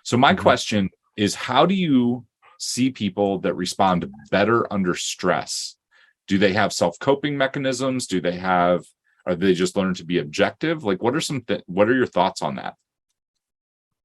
So my question is, how do you see people that respond better under stress? Do they have self-coping mechanisms? Are they just learn to be objective? Like, what are your thoughts on that?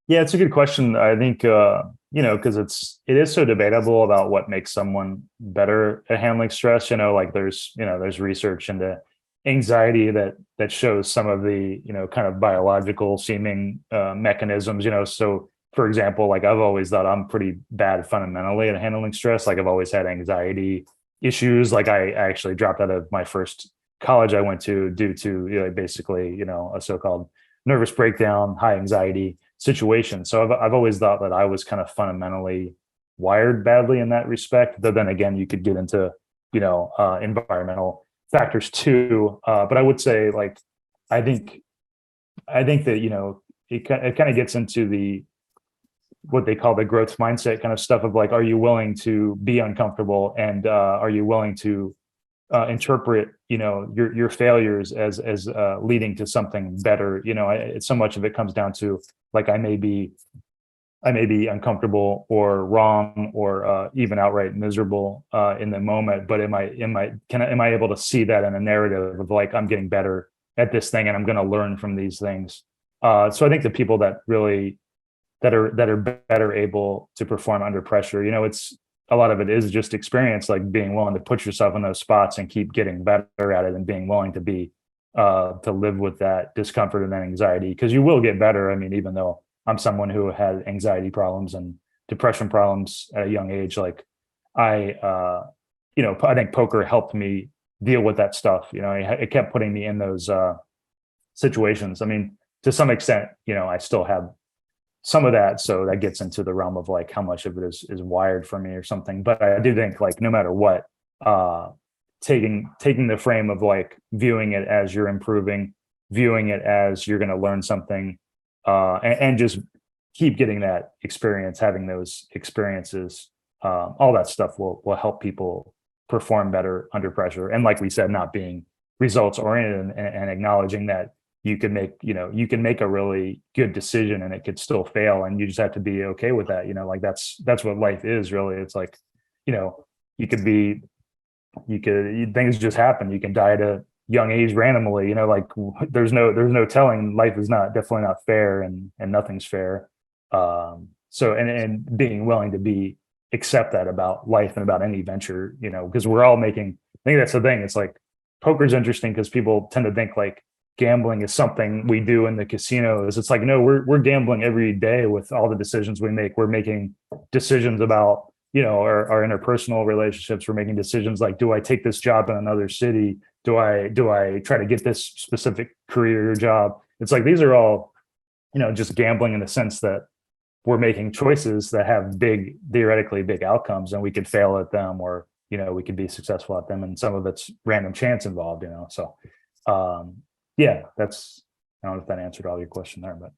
Yeah, it's a good question. I think because it is so debatable about what makes someone better at handling stress. Like there's research into anxiety that shows some of the kind of biological seeming mechanisms. So for example, like I've always thought I'm pretty bad fundamentally at handling stress. Like I've always had anxiety issues. Like I actually dropped out of my first college I went to due to basically a so-called nervous breakdown, high anxiety situation. So I've always thought that I was kind of fundamentally wired badly in that respect. Though then again, you could get into environmental factors too. But I would say like I think that it kind of gets into the what they call the growth mindset kind of stuff of like, are you willing to be uncomfortable, and are you willing to interpret your failures as leading to something better? So much of it comes down to like I may be uncomfortable or wrong or even outright miserable in the moment, but am I able to see that in a narrative of like I'm getting better at this thing and I'm going to learn from these things. So I think the people that really that are better able to perform under pressure, it's a lot of it is just experience, like being willing to put yourself in those spots and keep getting better at it, and being willing to be to live with that discomfort and that anxiety, because you will get better. I mean, even though I'm someone who had anxiety problems and depression problems at a young age, like I think poker helped me deal with that stuff. It kept putting me in those situations. I mean, to some extent, I still have some of that, so that gets into the realm of like how much of it is wired for me or something. But I do think like no matter what, taking the frame of like viewing it as you're improving, viewing it as you're going to learn something, and just keep getting that experience, having those experiences, all that stuff will help people perform better under pressure. And like we said, not being results oriented, and acknowledging that you can make a really good decision and it could still fail, and you just have to be okay with that. Like that's what life is really. It's like, you could things just happen. You can die at a young age randomly, like there's no telling. Life is definitely not fair, and nothing's fair. So and being willing to accept that about life and about any venture, because we're all making, I think that's the thing. It's like poker's interesting because people tend to think like gambling is something we do in the casinos. It's like, no, we're gambling every day with all the decisions we make. We're making decisions about, our interpersonal relationships. We're making decisions like, do I take this job in another city? Do I try to get this specific career or job? It's like, these are all, just gambling in the sense that we're making choices that have theoretically big outcomes, and we could fail at them, or, we could be successful at them. And some of it's random chance involved, So, yeah, I don't know if that answered all your question there, but